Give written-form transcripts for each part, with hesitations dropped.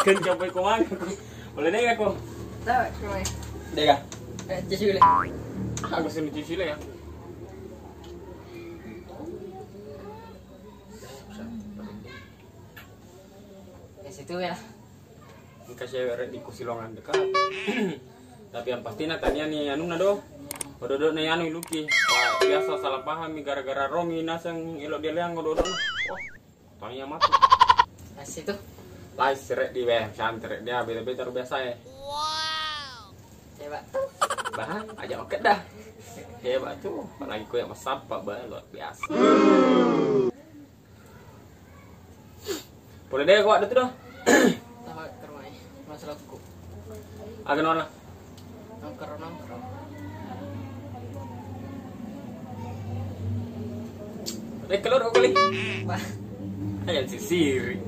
Kan coba ko man. Boleh deh aku. Tahu kemana? Dega. Jadi boleh. Aku sini di sini ya. Di situ ya. Kasih di kusilongan dekat. Tapi yang pasti tanya nih anu nado. Odo nih anu luki. Wah, biasa salah paham gara-gara Romi nasang elok dia liang odo. Wah, tanya mati. Di situ. Lai seret di weh, santre dia beda-beda biasa ya. Wow. Coba. Bahan aja oke dah. Hebat tuh, apalagi kau yang masak pak luar biasa. Boleh deh kau ada tuh dah. Tahu ke rumah ini. Masalahku. Agak nona. Nongkrong. Dek keluar kau kali. Bah. Ayo sisiri.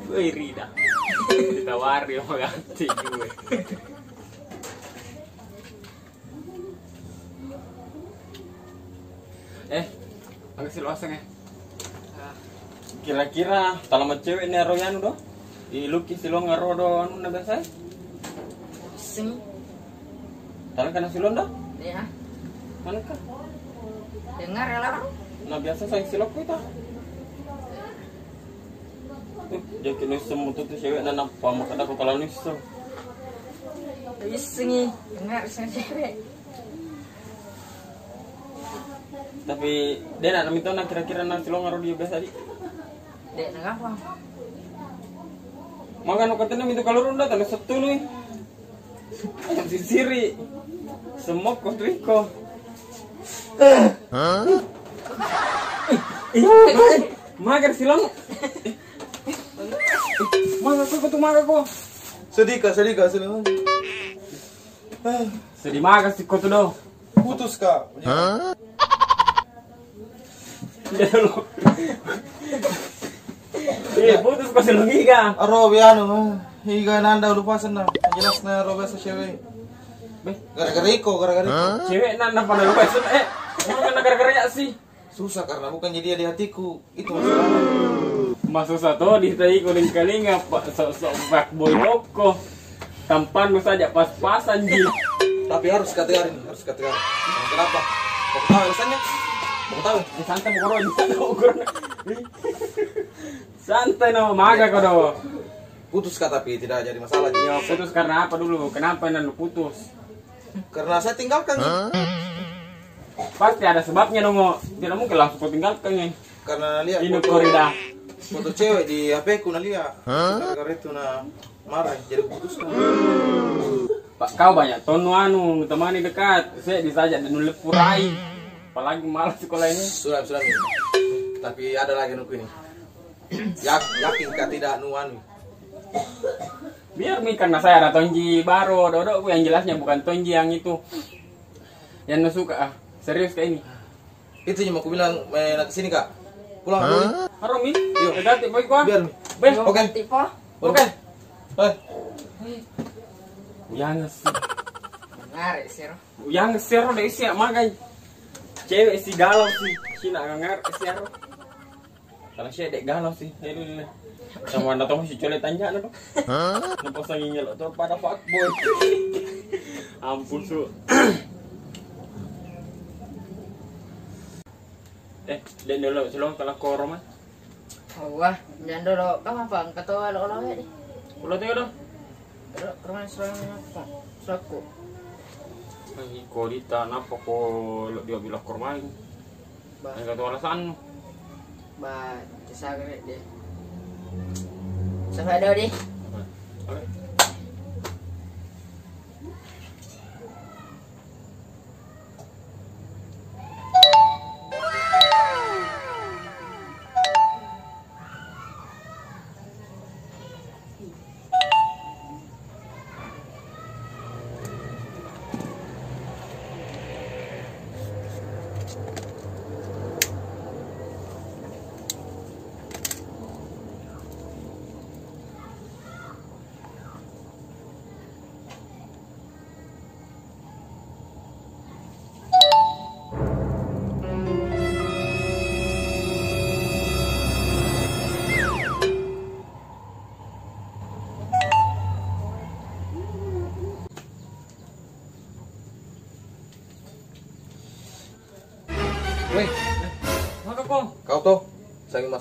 Woi Rida. Ditawari mau ganti gue. Agak siluaseng ya. Kira-kira talamat cewek ini aroyan do. Dilukis silong aro do anu na biasa. Sing. Talang kana silong do? Ya. Mana ka? Dengar ya lah. Na biasa saya silok ko ita. Jadi kini semua tuh cewek na napa makata ko kalau niso. Sing. Dengar sing cewek. Tapi dia nak minta nak kira-kira nak silong aro dia biasa di. Dek ngapa? Makan no katanya minta kalau ronda tanah satu nih. Ayam sisiri. Semok ko triko. Mager silong. Mager ko tu mager ko. Sedih silong. Sedih mager si ko tu do. Putus kak. Iya, putus ko silong higa. Aro biano, higa nanda lupasan na. Jelas na aro besa cewek. Gara-gara iko. Cewek nanda pada lupa sun mana gara-gara ya sih? Susah karena bukan jadi di hatiku. Itu masalahnya. Masuk satu di tadi kuning-kuning apa sok-sok fuckboy loko. Tampan saja pas-pasan ji. Tapi harus kategori ini, harus kategori. Kenapa? Mau tahu alasannya? Mau tahu? Santai ukuran. Santai no, maga kau do. Putus kak tapi tidak jadi masalah. Ya putus karena apa dulu? Kenapa nan putus? Karena saya tinggalkan. Pasti ada sebabnya dong. Tidak mungkin langsung kau tinggalkan ya. Karena lihat Ini korida. foto cewek di HP ku lihat. Gara-gara itu na marah jadi putus kan. Pak kau banyak tonu anu temani dekat. Saya disajak dan lepurai. Apalagi malas sekolah ini. Sudah nih. Tapi ada lagi nuku ini. Yakin kak tidak nuan. Biar mi karena saya ada tonji baru, dodok yang jelasnya bukan tonji yang itu. Yang suka serius kayak ini. Itu yang aku bilang nak kesini kak. Pulang dulu. Harum mi. Yuk. Ganti boy gua. Biar. Ben. Oke. Tipe. Oke. Yang sih. Ngarik sih. Yang sero deh sih magai. Cewek si galau sih. Si nak ngar sero. Kalau si dek galau sih. Ini. Sama datang si cole tanya na to. Nampak sangin nyelok to pada fuckboy. Ampun su. Dan dulu silong kalau koroma. Wah, jangan dulu. Kamu apa? Kata lo ya di. Ulo teo do. Rumah selaku. Ay korita napa ko dia bilang kormain. Bah, Ang katu alasan. Bisa gede deh. Sampai ada di.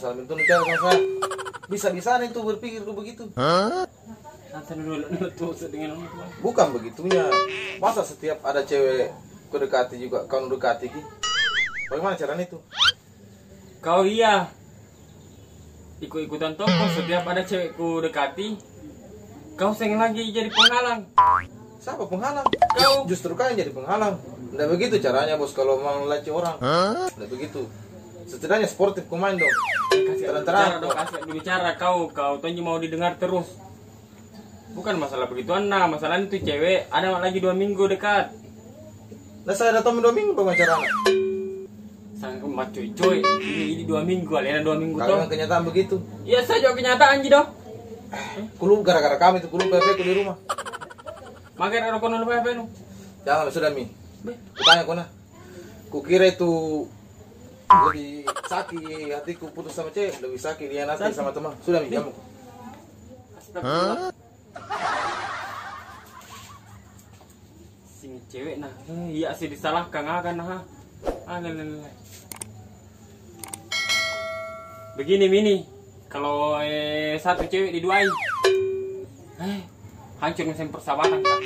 masalah itu nih sama saya. Bisa-bisaan itu berpikir tuh begitu. Nanti dulu tuh dengan orang tua. Bukan begitunya. Masa setiap ada cewek ku dekati juga kau dekati ki? Bagaimana caranya itu? Kau iya ikut-ikutan toko setiap ada cewekku dekati. Kau sering lagi jadi penghalang. Siapa penghalang? Kau. Justru kau yang jadi penghalang. Tidak begitu caranya bos kalau mau leci orang. Tidak begitu. Setidaknya sportif kumain dong. Kasih Terang-terang. bicara dong, kasih bicara kau tuh mau didengar terus. Bukan masalah begituan, nah masalah itu cewek ada lagi 2 minggu dekat. Nah saya datang 2 minggu pengacaranya. Sang emak cuy, ini 2 minggu, alena 2 minggu Kalau toh. yang kenyataan begitu. Iya saja kenyataan ji dong. Kulum gara-gara kami itu kulum PP ku di rumah. Makan ada konon apa nu? Jangan sudah mi. Kutanya kona. Kukira itu lebih sakit hatiku putus sama cewek, lebih sakit dia nanti sama teman. Sudah mi kamu. Astagfirullah. Sing cewek nah, iya sih disalahkan akan nah. Begini mini, kalau satu cewek diduain, hancur mesin persahabatan kan.